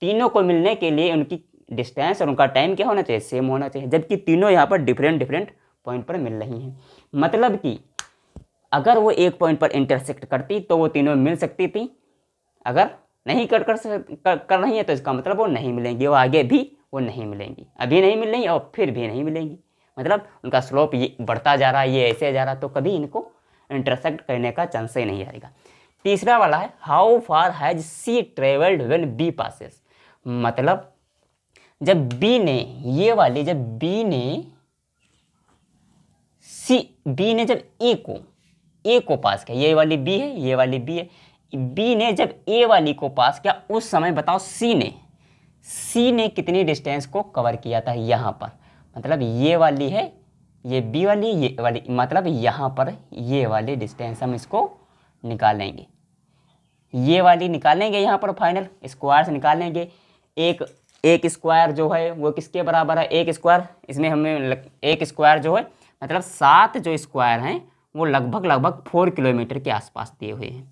तीनों को मिलने के लिए उनकी डिस्टेंस और उनका टाइम क्या होना चाहिए, सेम होना चाहिए, जबकि तीनों यहाँ पर डिफरेंट पॉइंट पर मिल रही हैं। मतलब कि अगर वो एक पॉइंट पर इंटरसेक्ट करती तो वो तीनों मिल सकती थी, अगर नहीं कर रही है तो इसका मतलब वो नहीं मिलेंगी, वो आगे भी वो नहीं मिलेंगी, अभी नहीं मिल रही और फिर भी नहीं मिलेंगी, मतलब उनका स्लोप ये बढ़ता जा रहा है, ये ऐसे जा रहा, तो कभी इनको इंटरसेक्ट करने का चांस ही नहीं आएगा। तीसरा वाला है how far has C travelled when B passes, मतलब जब बी ने जब बी ने जब ए को पास किया, ये वाली बी है, ये वाली बी है, बी ने जब ए वाली को पास किया उस समय बताओ सी ने कितनी डिस्टेंस को कवर किया था यहाँ पर, मतलब ये वाली है, ये बी वाली, ये वाली, मतलब यहाँ पर ये वाली डिस्टेंस हम इसको निकालेंगे, ये वाली निकालेंगे यहाँ पर फाइनल स्क्वायर से निकालेंगे। एक स्क्वायर जो है वो किसके बराबर है, एक स्क्वायर, इसमें हमें एक स्क्वायर जो है मतलब 7 जो स्क्वायर हैं वो लगभग 4 किलोमीटर के आसपास दिए हुए हैं,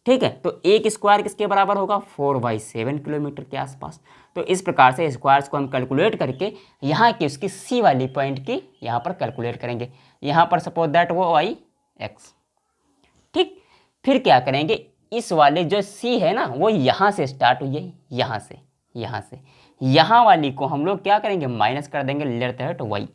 ठीक है। तो एक स्क्वायर किसके बराबर होगा, 4/7 किलोमीटर के आसपास। तो इस प्रकार से स्क्वायर्स को हम कैलकुलेट करके यहाँ की उसकी सी वाली पॉइंट की यहाँ पर कैलकुलेट करेंगे, यहाँ पर सपोज दैट वो y x, ठीक। फिर क्या करेंगे, इस वाले जो सी है ना वो यहाँ से स्टार्ट हुई है, यहाँ वाली को हम लोग क्या करेंगे, माइनस कर देंगे let that y,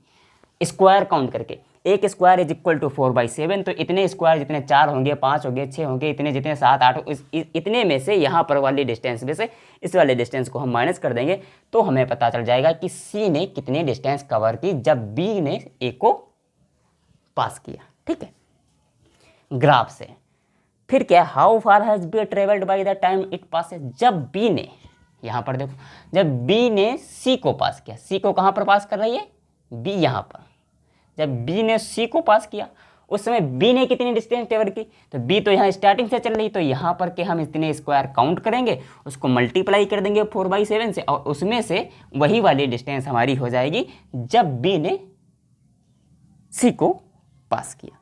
square count करके। एक स्क्वायर इज इक्वल टू 4/7, तो इतने स्क्वायर जितने 4 होंगे, 5 होंगे, 6 होंगे, इतने जितने 7 8 इतने में से यहाँ पर वाली डिस्टेंस में से इस वाले डिस्टेंस को हम माइनस कर देंगे, तो हमें पता चल जाएगा कि सी ने कितनी डिस्टेंस कवर की जब बी ने ए को पास किया, ठीक है, ग्राफ से। फिर क्या, how far has B travelled by the time it passes, जब बी ने, यहाँ पर देखो, जब बी ने सी को पास किया, सी को कहाँ पर पास कर रही है, बी यहाँ पर, जब बी ने सी को पास किया उस समय बी ने कितनी डिस्टेंस कवर की, तो बी तो यहाँ स्टार्टिंग से चल रही, तो यहाँ पर के हम इतने स्क्वायर काउंट करेंगे, उसको मल्टीप्लाई कर देंगे 4/7 से, और उसमें से वही वाली डिस्टेंस हमारी हो जाएगी जब बी ने सी को पास किया,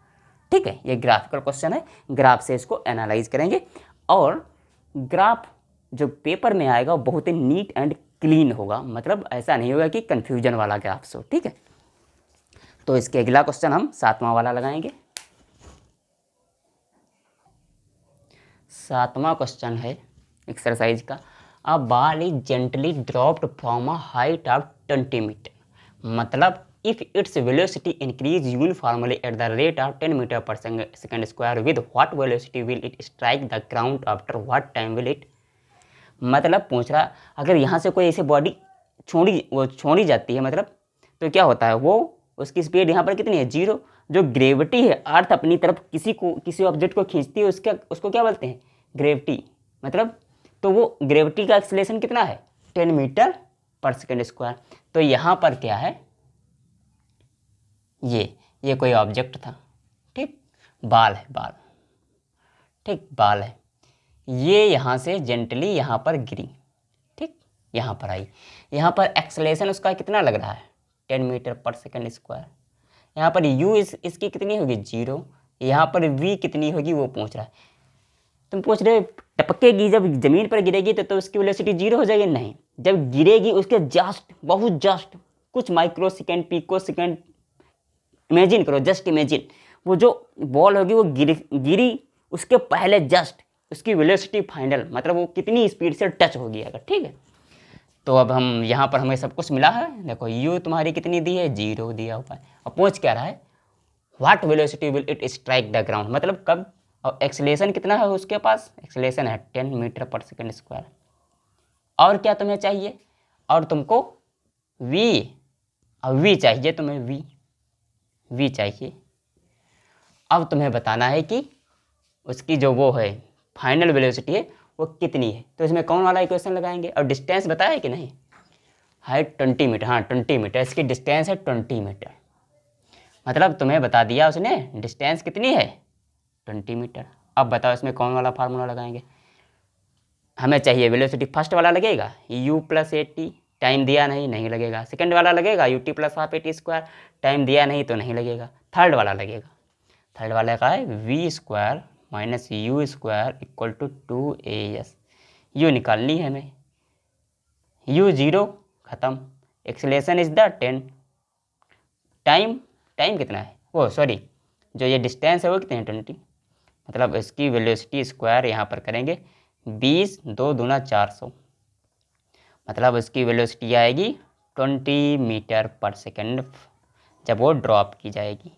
ठीक है। ये ग्राफिकल क्वेश्चन है, ग्राफ से इसको एनालाइज करेंगे, और ग्राफ जो पेपर में आएगा वो बहुत ही नीट एंड क्लीन होगा, मतलब ऐसा नहीं होगा कि कंफ्यूजन वाला ग्राफ्स हो, ठीक है। तो इसके अगला क्वेश्चन हम 7वां वाला लगाएंगे। 7वां क्वेश्चन है एक्सरसाइज का, a ball is gently dropped from a height of 20 metre, मतलब if its velocity increase uniformly at the rate of 10 metre पर second square with what velocity will it strike the ground after what time will it, मतलब पूछ रहा अगर यहाँ से कोई ऐसी बॉडी छोड़ी जाती है, मतलब तो क्या होता है, वो उसकी स्पीड यहाँ पर कितनी है, 0। जो ग्रेविटी है, अर्थ अपनी तरफ किसी ऑब्जेक्ट को खींचती है, उसको क्या बोलते हैं, ग्रेविटी, मतलब तो वो ग्रेविटी का एक्सेलरेशन कितना है, 10 मीटर पर सेकेंड स्क्वायर। तो यहाँ पर क्या है, ये कोई ऑब्जेक्ट था, ठीक, बाल है, ठीक, बाल है, ये यहाँ से जेंटली यहाँ पर गिरी, ठीक, यहाँ पर आई, यहाँ पर एक्सेलरेशन उसका कितना लग रहा है, 10 मीटर पर सेकेंड स्क्वायर। यहाँ पर u इसकी कितनी होगी, 0, यहाँ पर v कितनी होगी वो पूछ रहा है। तुम पूछ रहे टपकेगी, जब ज़मीन पर गिरेगी तो उसकी वेलोसिटी 0 हो जाएगी, नहीं, जब गिरेगी उसके बहुत जस्ट कुछ micro second, pico second, imagine करो, जस्ट इमेजिन, वो जो बॉल होगी वो गिरी उसके पहले जस्ट उसकी वेलोसिटी फाइनल, मतलब वो कितनी स्पीड से टच होगी अगर, ठीक है। तो अब हम यहाँ पर हमें सब कुछ मिला है, देखो u तुम्हारी कितनी दी है, 0 दिया हुआ है, और पूछ क्या रहा है, what velocity will it strike the ground, मतलब कब, और एक्सेलरेशन कितना है उसके पास, एक्सेलरेशन है 10 मीटर पर सेकेंड स्क्वायर। और क्या तुम्हें चाहिए, और तुमको v, और v चाहिए तुम्हें, v चाहिए। अब तुम्हें बताना है कि उसकी जो वो है फाइनल वेलोसिटी है वो कितनी है, तो इसमें कौन वाला इक्वेशन लगाएंगे, और डिस्टेंस बताया है कि नहीं, हाइट 20 मीटर, हाँ 20 मीटर, इसकी डिस्टेंस है 20 मीटर, मतलब तुम्हें बता दिया उसने डिस्टेंस कितनी है, 20 मीटर। अब बताओ इसमें कौन वाला फार्मूला लगाएंगे, हमें चाहिए वेलोसिटी, फर्स्ट वाला लगेगा u + 80, टाइम दिया नहीं लगेगा, सेकंड वाला लगेगा ut + हाफ 80 स्क्वायर, टाइम दिया नहीं तो नहीं लगेगा, थर्ड वाला लगेगा, थर्ड वाला का है v² - u² = 2as, u निकालनी है हमें, u 0 ख़त्म, एक्सेलरेशन इज द 10, टाइम कितना है, वो सॉरी जो ये डिस्टेंस है वो कितने 20, मतलब इसकी वेलोसिटी स्क्वायर यहाँ पर करेंगे 20, 2 दूना 400, मतलब इसकी वेलोसिटी आएगी 20 मीटर पर सेकेंड जब वो ड्रॉप की जाएगी।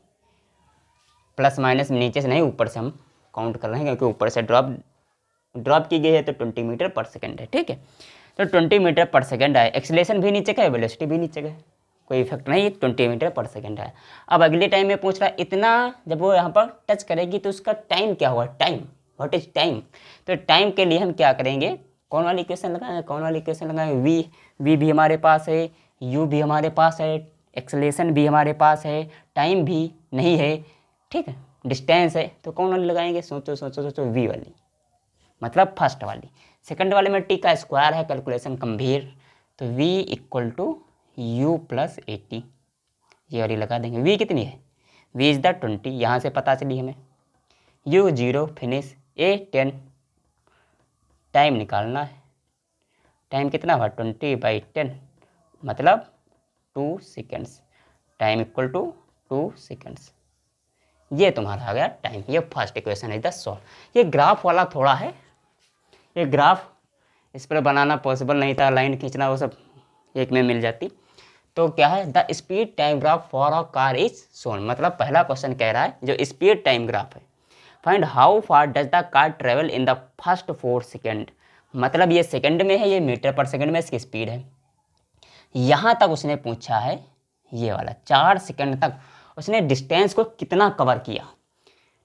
प्लस माइनस नीचे से नहीं ऊपर से हम काउंट कर रहे हैं, क्योंकि ऊपर से ड्रॉप की गई है, तो 20 मीटर पर सेकेंड है। ठीक है, तो 20 मीटर पर सेकेंड आए, एक्सीलरेशन भी नीचे का है, वेलोसिटी भी नीचे का है, कोई इफेक्ट नहीं, 20 मीटर पर सेकेंड है। अब अगले टाइम में पूछ रहा है इतना, जब वो यहाँ पर टच करेगी तो उसका टाइम क्या होगा, टाइम, व्हाट इज टाइम। तो टाइम के लिए हम क्या करेंगे, कौन वाली इक्वेशन लगाएंगे, वी भी हमारे पास है, यू भी हमारे पास है, एक्सेलरेशन भी हमारे पास है, टाइम भी नहीं है, ठीक है, डिस्टेंस है, तो कौन वाली लगाएंगे, सोचो, वी वाली, मतलब फर्स्ट वाली। सेकंड वाले में टी का स्क्वायर है, कैलकुलेशन गंभीर, तो v equal to U plus 80, ये वाली लगा देंगे। v कितनी है, v इज़ द 20, यहाँ से पता चली हमें, u 0 फिनिश, a 10, टाइम निकालना है, टाइम कितना हुआ 20/10, मतलब 2 seconds, time equal to 2 seconds. ये तुम्हारा आ गया टाइम, ये फर्स्ट इक्वेशन है द सॉल्व। ये ग्राफ वाला थोड़ा है, ये ग्राफ इस पर बनाना पॉसिबल नहीं था, लाइन खींचना वो सब एक में मिल जाती। तो क्या है, the speed time graph for a car is shown, मतलब पहला क्वेश्चन कह रहा है जो स्पीड टाइम ग्राफ है, find how far does the car travel in the first 4 second, मतलब ये सेकंड में है, ये मीटर पर सेकंड में इसकी स्पीड है। यहाँ तक उसने पूछा है, ये वाला 4 सेकंड तक उसने डिस्टेंस को कितना कवर किया।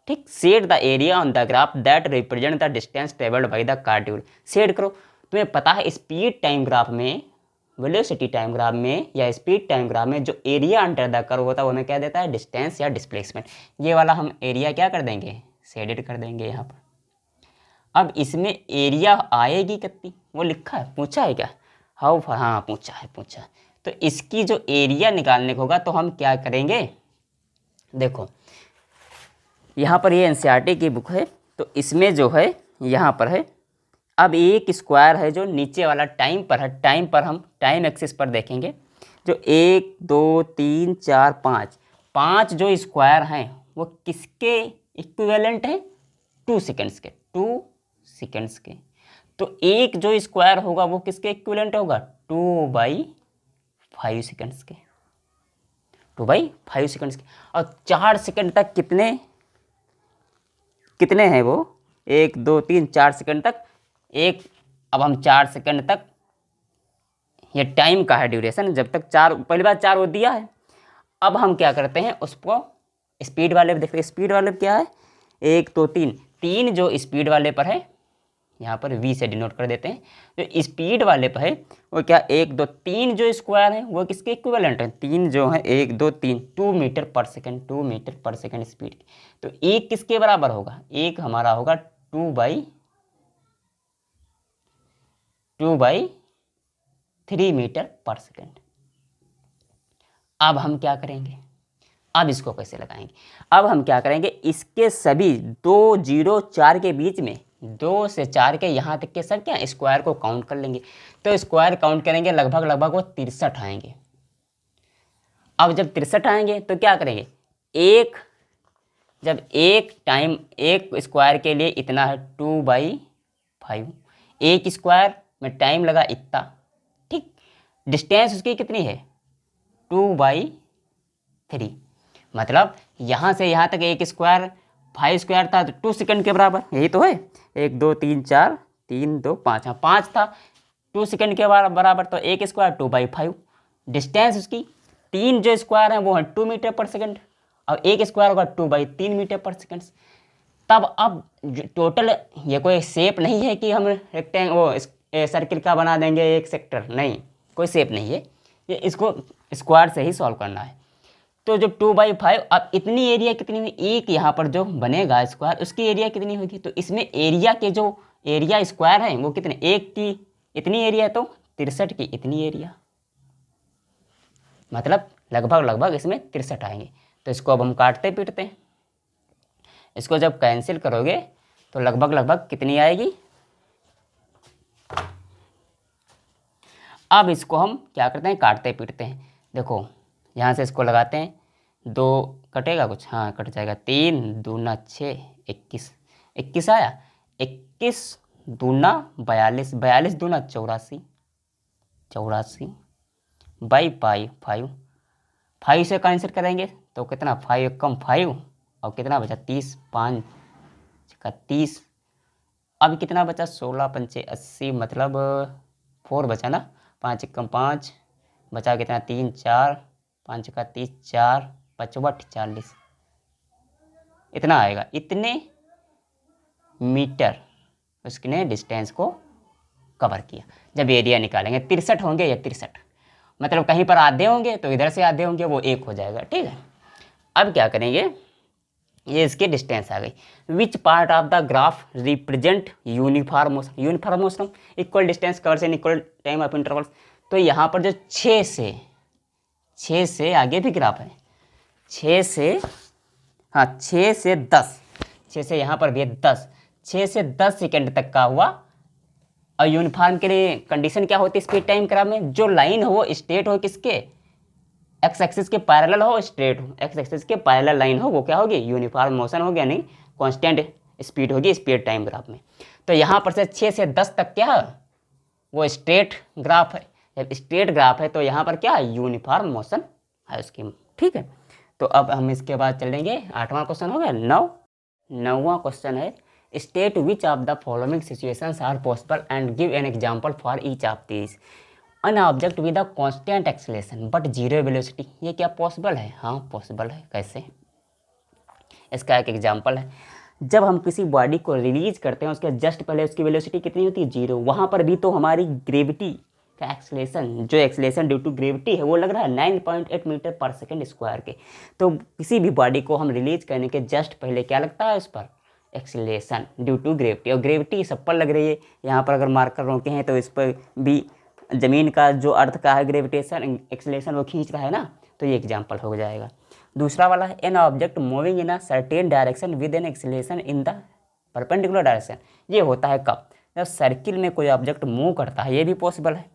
ठीक, set the area on the graph that represent the distance travelled by the car dual. Set करो, तुम्हें पता है स्पीड टाइम ग्राफ में, वेलोसिटी टाइम ग्राफ में या स्पीड टाइम ग्राफ में जो एरिया अंडर द कर्व होता है वो हमें क्या देता है, डिस्टेंस या डिस्प्लेसमेंट। ये वाला हम एरिया क्या कर देंगे, शेडेड कर देंगे यहाँ पर। अब इसमें एरिया आएगी कितनी, वो लिखा है, पूछा है क्या, हाउ, हाँ पूछा है। तो इसकी जो एरिया निकालने को होगा तो हम क्या करेंगे, देखो यहाँ पर ये एनसीईआरटी की बुक है, तो इसमें जो है यहाँ पर है, अब एक स्क्वायर है जो नीचे वाला टाइम पर है, टाइम पर हम टाइम एक्सिस पर देखेंगे, जो 1 2 3 4 5 5 जो स्क्वायर हैं वो किसके इक्विवेलेंट हैं, 2 सेकेंड्स के, 2 सेकेंड्स के। तो एक जो स्क्वायर होगा वो किसके इक्विवेलेंट होगा, 2/5 सेकेंड्स के, 2/5 सेकेंड्स के। और 4 सेकेंड तक कितने हैं वो, 1 2 3 4 सेकेंड तक एक। अब हम 4 सेकेंड तक, ये टाइम का है ड्यूरेशन, जब तक 4, पहली बार 4 वो दिया है। अब हम क्या करते हैं, उसको स्पीड वाले पर देखते हैं, स्पीड वाले पर क्या है, 1 2 3, 3 जो स्पीड वाले पर है, यहाँ पर v से डिनोट कर देते हैं, जो स्पीड वाले पर है वो क्या, 1 2 3 जो स्क्वायर है वो किसके इक्विवेलेंट है, 3 जो है 1 2 3, 2 मीटर पर सेकेंड, 2 मीटर पर सेकेंड स्पीड। तो एक किसके बराबर होगा, एक हमारा होगा 2/3 मीटर पर सेकेंड। अब हम क्या करेंगे, अब इसको कैसे लगाएंगे, अब हम क्या करेंगे, इसके सभी 2 0 4 के बीच में, 2 से 4 के यहाँ तक के सब क्या स्क्वायर को काउंट कर लेंगे। तो स्क्वायर काउंट करेंगे, लगभग वो 63 आएंगे। अब जब 63 आएंगे तो क्या करेंगे, जब एक टाइम, एक स्क्वायर के लिए इतना है 2/5, एक स्क्वायर में टाइम लगा इतना, ठीक, डिस्टेंस उसकी कितनी है 2/3, मतलब यहाँ से यहाँ तक एक स्क्वायर, 5 स्क्वायर था तो 2 सेकंड के बराबर, यही तो है, 1 2 3 4 3 2 5, हाँ 5 था, 2 सेकंड के बराबर, तो एक स्क्वायर 2/5, डिस्टेंस उसकी 3 जो स्क्वायर हैं वो है 2 मीटर पर सेकंड, और एक स्क्वायर होगा 2/3 मीटर पर सेकंड। तब अब टोटल, ये कोई शेप नहीं है कि हम रेक्टेंगल वो सर्किल का बना देंगे एक सेक्टर, नहीं, कोई शेप नहीं है, ये इसको स्क्वायर से ही सॉल्व करना है। तो जो 2/5, अब इतनी एरिया कितनी हुई, एक यहाँ पर जो बनेगा स्क्वायर उसकी एरिया कितनी होगी, तो इसमें एरिया के जो एरिया स्क्वायर है वो कितने, एक की इतनी एरिया है तो 63 की इतनी एरिया, मतलब लगभग इसमें 63 आएंगे। तो इसको अब हम काटते पीटते हैं, इसको जब कैंसिल करोगे तो लगभग कितनी आएगी। अब इसको हम क्या करते हैं, काटते पीटते हैं, देखो यहाँ से इसको लगाते हैं, 2 कटेगा कुछ, हाँ कट जाएगा, 3 दूना 6, 21 आया, 21 दूना 42, 42 दूना 84 बाई 5 से कैंसिल करेंगे तो कितना, 5 कम 5, और कितना बचा 30, 5 का 30, अब कितना बचा 16 पंचे 80, मतलब 4 बचा ना, 5 एकम 5 बचा कितना 3 4, 5 का 30 4 5 40, इतना आएगा। इतने मीटर उसने डिस्टेंस को कवर किया। जब एरिया निकालेंगे 63 होंगे या 63, मतलब कहीं पर आधे होंगे तो इधर से आधे होंगे, वो 1 हो जाएगा। ठीक है, अब क्या करेंगे, ये इसकी डिस्टेंस आ गई। Which part of the graph represent uniform motion, uniform motion equal distance covers in equal time of intervals. तो यहाँ पर जो 6 से आगे भी ग्राफ है, 6 से, हाँ 6 से 10, 6 से यहाँ पर भी 10, 6 से 10 सेकेंड तक का हुआ। और यूनिफॉर्म के लिए कंडीशन क्या होती है स्पीड टाइम ग्राफ में, जो लाइन हो स्ट्रेट हो, किसके एक्स एक्सिस के पैरेलल हो, स्ट्रेट हो, एक्स एक्सिस के पैरेलल लाइन हो, वो क्या होगी यूनिफॉर्म मोशन होगी, यानी कांस्टेंट स्पीड होगी स्पीड टाइम ग्राफ में। तो यहाँ पर से 6 से 10 तक क्या है, वो स्ट्रेट ग्राफ है। जब स्ट्रेट ग्राफ है तो यहाँ पर क्या है, यूनिफॉर्म मोशन है उसकी। ठीक है, तो अब हम इसके बाद चलेंगे, 8वां क्वेश्चन हो गया। 9वां क्वेश्चन है, state which of the following situations are possible and give an example for each of these. An object with a constant acceleration but zero velocity, ये क्या पॉसिबल है? हाँ पॉसिबल है। कैसे? इसका एक एग्जांपल है, जब हम किसी बॉडी को रिलीज करते हैं उसके जस्ट पहले उसकी वेलोसिटी कितनी होती है, 0। वहाँ पर भी तो हमारी ग्रेविटी का एक्सेलरेशन, जो एक्सेलरेशन ड्यू टू ग्रेविटी है वो लग रहा है 9.8 मीटर पर सेकेंड स्क्वायर के। तो किसी भी बॉडी को हम रिलीज करने के जस्ट पहले क्या लगता है उस पर, एक्सेलरेशन ड्यू टू ग्रेविटी। और ग्रेविटी सब पर लग रही है, यहाँ पर अगर मार्कर रोके हैं तो इस पर भी ज़मीन का जो अर्थ का है ग्रेविटेशन एक्सेलरेशन वो खींच रहा है ना, तो ये एग्जांपल हो जाएगा। दूसरा वाला है, an object moving in a certain direction with an acceleration in the perpendicular direction. ये होता है कब, जब सर्किल में कोई ऑब्जेक्ट मूव करता है, ये भी पॉसिबल है।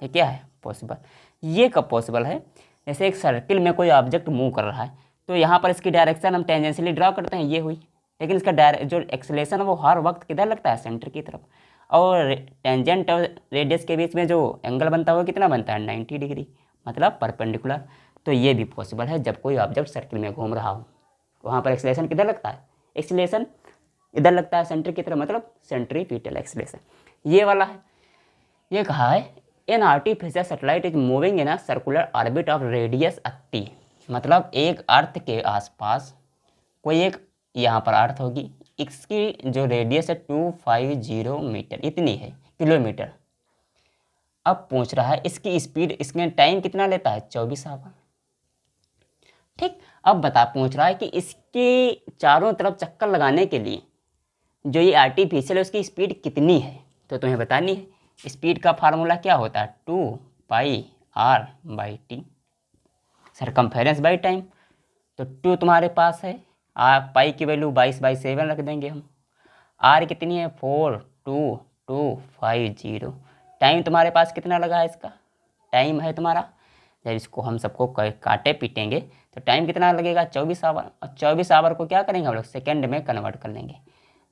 ये क्या है, पॉसिबल। ये कब पॉसिबल है, जैसे एक सर्किल में कोई ऑब्जेक्ट मूव कर रहा है तो यहाँ पर इसकी डायरेक्शन हम टेंजेंशियली ड्रॉ करते हैं, ये हुई, लेकिन इसका जो एक्सेलरेशन है वो हर वक्त किधर लगता है, सेंटर की तरफ। और टेंजेंट और रेडियस के बीच में जो एंगल बनता है वो कितना बनता है, 90 डिग्री, मतलब परपेंडिकुलर। तो ये भी पॉसिबल है जब कोई ऑब्जेक्ट सर्किल में घूम रहा हो। वहाँ पर एक्सेलरेशन किधर लगता है, एक्सेलरेशन इधर लगता है सेंटर की तरफ, मतलब सेंट्रीपिटल एक्सेलरेशन। ये वाला है, ये कहा है an artificial satellite is moving in a circular orbit of radius 80, मतलब एक अर्थ के आसपास कोई एक यहाँ पर अर्थ होगी, इसकी जो रेडियस है 250 मीटर, इतनी है किलोमीटर। अब पूछ रहा है इसकी स्पीड, इसमें टाइम कितना लेता है, 24 आवर। ठीक, अब पूछ रहा है कि इसके चारों तरफ चक्कर लगाने के लिए जो ये आर्टिफिशियल है उसकी स्पीड कितनी है, तो तुम्हें बतानी है। स्पीड का फार्मूला क्या होता है, 2πr/t, सरकमफेरेंस बाई टाइम। तो 2 तुम्हारे पास है, पाई की वैल्यू 22/7 रख देंगे हम। आर कितनी है, 42250। टाइम तुम्हारे पास कितना लगा है, इसका टाइम है तुम्हारा, जब इसको हम सबको काटे पीटेंगे तो टाइम कितना लगेगा, 24 आवर। और 24 आवर को क्या करेंगे हम लोग, सेकेंड में कन्वर्ट कर लेंगे।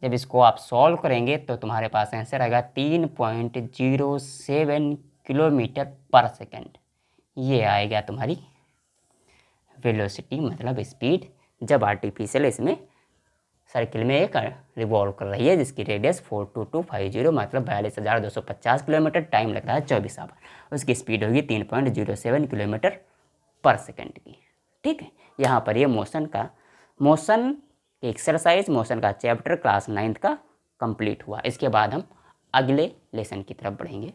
जब इसको आप सॉल्व करेंगे तो तुम्हारे पास आंसर आएगा 3.07 किलोमीटर पर सेकेंड। ये आएगा तुम्हारी वेलोसिटी, मतलब स्पीड, जब आर्टिफिशियल इसमें सर्किल में एक रिवॉल्व कर रही है जिसकी रेडियस 42250, मतलब 42,250 किलोमीटर। टाइम लग रहा है 24 आवर। उसकी स्पीड होगी 3.07 किलोमीटर पर सेकेंड की। ठीक है, यहाँ पर ये मोशन एक्सरसाइज, मोशन का चैप्टर क्लास 9th का कंप्लीट हुआ। इसके बाद हम अगले लेसन की तरफ बढ़ेंगे।